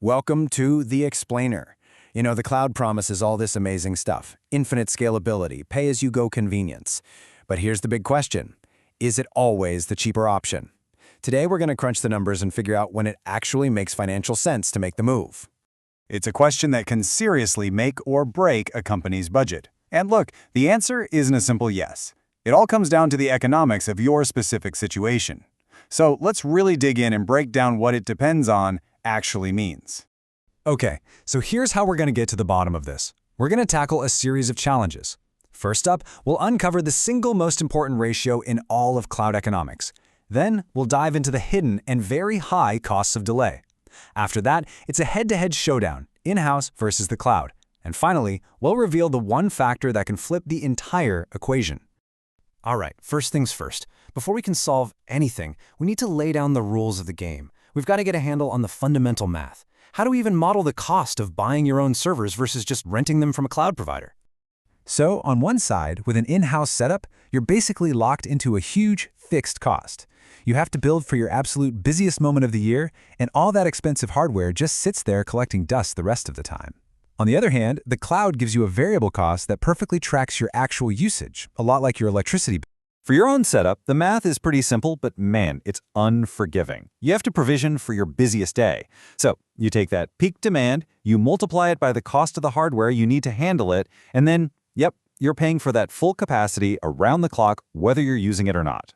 Welcome to The Explainer. The cloud promises all this amazing stuff. Infinite scalability, pay-as-you-go convenience. But here's the big question. Is it always the cheaper option? Today, we're going to crunch the numbers and figure out when it actually makes financial sense to make the move. It's a question that can seriously make or break a company's budget. And look, the answer isn't a simple yes. It all comes down to the economics of your specific situation. So let's really dig in and break down what it depends on actually means. Okay, so here's how we're going to get to the bottom of this. We're going to tackle a series of challenges. First up, we'll uncover the single most important ratio in all of cloud economics. Then, we'll dive into the hidden and very high costs of delay. After that, it's a head-to-head showdown, in-house versus the cloud. And finally, we'll reveal the one factor that can flip the entire equation. All right, first things first. Before we can solve anything, we need to lay down the rules of the game. We've got to get a handle on the fundamental math. How do we even model the cost of buying your own servers versus just renting them from a cloud provider? So, on one side, with an in-house setup, you're basically locked into a huge, fixed cost. You have to build for your absolute busiest moment of the year, and all that expensive hardware just sits there collecting dust the rest of the time. On the other hand, the cloud gives you a variable cost that perfectly tracks your actual usage, a lot like your electricity bill. For your own setup, the math is pretty simple, but man, it's unforgiving. You have to provision for your busiest day. So you take that peak demand, you multiply it by the cost of the hardware you need to handle it, and then, yep, you're paying for that full capacity around the clock, whether you're using it or not.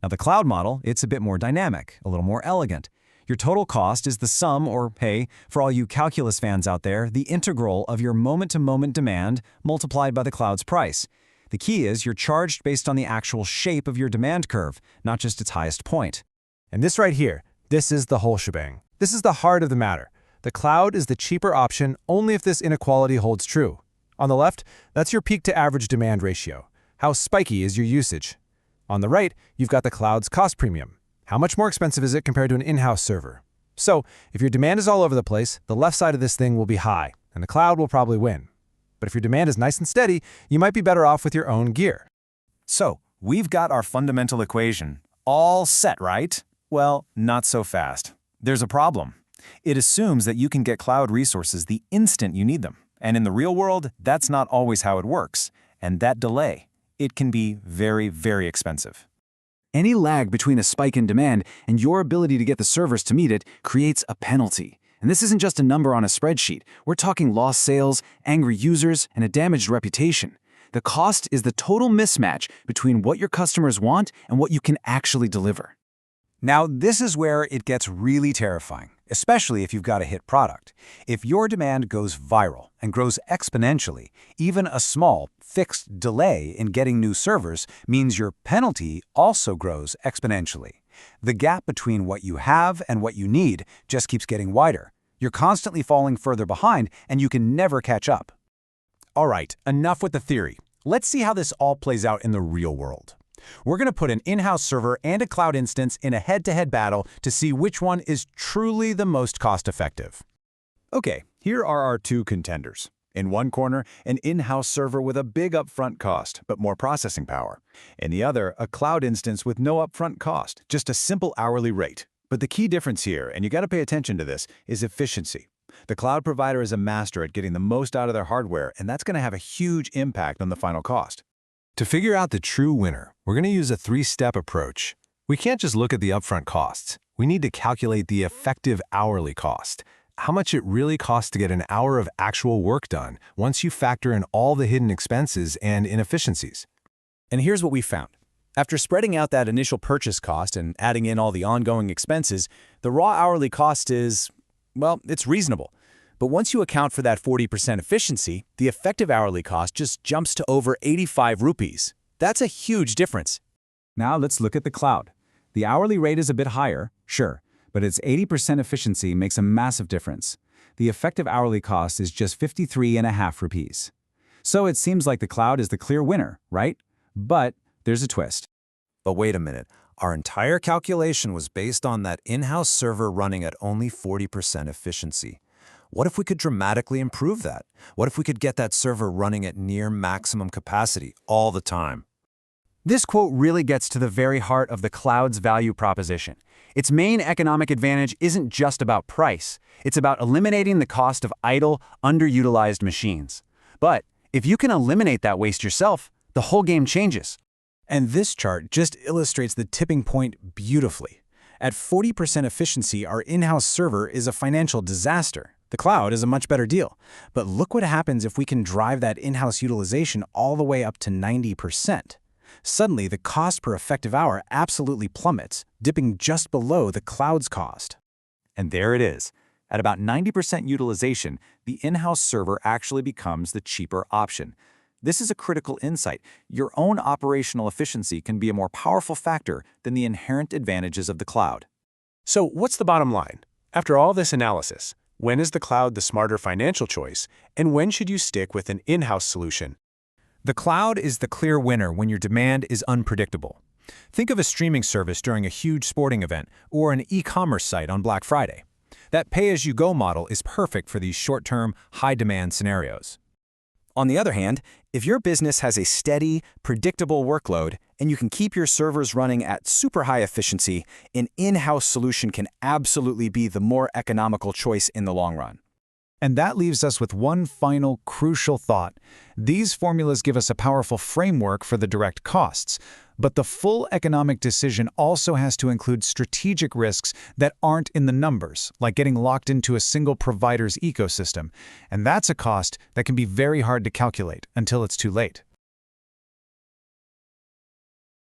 Now, the cloud model, it's a bit more dynamic, a little more elegant. Your total cost is the sum, or hey, for all you calculus fans out there, the integral of your moment-to-moment demand multiplied by the cloud's price. The key is you're charged based on the actual shape of your demand curve, not just its highest point. And this right here, this is the whole shebang. This is the heart of the matter. The cloud is the cheaper option only if this inequality holds true. On the left, that's your peak-to-average demand ratio. How spiky is your usage? On the right, you've got the cloud's cost premium. How much more expensive is it compared to an in-house server? So, if your demand is all over the place, the left side of this thing will be high, and the cloud will probably win. But if your demand is nice and steady, you might be better off with your own gear. So, we've got our fundamental equation all set, right? Well, not so fast. There's a problem. It assumes that you can get cloud resources the instant you need them. And in the real world, that's not always how it works. And that delay, it can be very, very expensive. Any lag between a spike in demand and your ability to get the servers to meet it creates a penalty. And this isn't just a number on a spreadsheet. We're talking lost sales, angry users, and a damaged reputation. The cost is the total mismatch between what your customers want and what you can actually deliver. Now, this is where it gets really terrifying, especially if you've got a hit product. If your demand goes viral and grows exponentially, even a small, fixed delay in getting new servers means your penalty also grows exponentially. The gap between what you have and what you need just keeps getting wider. You're constantly falling further behind, and you can never catch up. All right, enough with the theory. Let's see how this all plays out in the real world. We're going to put an in-house server and a cloud instance in a head-to-head battle to see which one is truly the most cost-effective. Okay, here are our two contenders. In one corner, an in-house server with a big upfront cost, but more processing power. In the other, a cloud instance with no upfront cost, just a simple hourly rate. But the key difference here, and you got to pay attention to this, is efficiency. The cloud provider is a master at getting the most out of their hardware, and that's going to have a huge impact on the final cost. To figure out the true winner, we're going to use a three-step approach. We can't just look at the upfront costs. We need to calculate the effective hourly cost. How much it really costs to get an hour of actual work done once you factor in all the hidden expenses and inefficiencies. And here's what we found. After spreading out that initial purchase cost and adding in all the ongoing expenses, the raw hourly cost is, well, it's reasonable. But once you account for that 40% efficiency, the effective hourly cost just jumps to over 85 rupees. That's a huge difference. Now let's look at the cloud. The hourly rate is a bit higher, sure, but its 80% efficiency makes a massive difference. The effective hourly cost is just 53.5 rupees. So it seems like the cloud is the clear winner, right? But there's a twist. But wait a minute. Our entire calculation was based on that in-house server running at only 40% efficiency. What if we could dramatically improve that? What if we could get that server running at near maximum capacity all the time? This quote really gets to the very heart of the cloud's value proposition. Its main economic advantage isn't just about price. It's about eliminating the cost of idle, underutilized machines. But if you can eliminate that waste yourself, the whole game changes. And this chart just illustrates the tipping point beautifully. At 40% efficiency, our in-house server is a financial disaster. The cloud is a much better deal. But look what happens if we can drive that in-house utilization all the way up to 90%. Suddenly, the cost per effective hour absolutely plummets, dipping just below the cloud's cost. And there it is. At about 90% utilization, the in-house server actually becomes the cheaper option. This is a critical insight. Your own operational efficiency can be a more powerful factor than the inherent advantages of the cloud. So what's the bottom line? After all this analysis, when is the cloud the smarter financial choice, and when should you stick with an in-house solution? The cloud is the clear winner when your demand is unpredictable. Think of a streaming service during a huge sporting event or an e-commerce site on Black Friday. That pay-as-you-go model is perfect for these short-term, high-demand scenarios. On the other hand, if your business has a steady, predictable workload and you can keep your servers running at super high efficiency, an in-house solution can absolutely be the more economical choice in the long run. And that leaves us with one final crucial thought. These formulas give us a powerful framework for the direct costs, but the full economic decision also has to include strategic risks that aren't in the numbers, like getting locked into a single provider's ecosystem. And that's a cost that can be very hard to calculate until it's too late.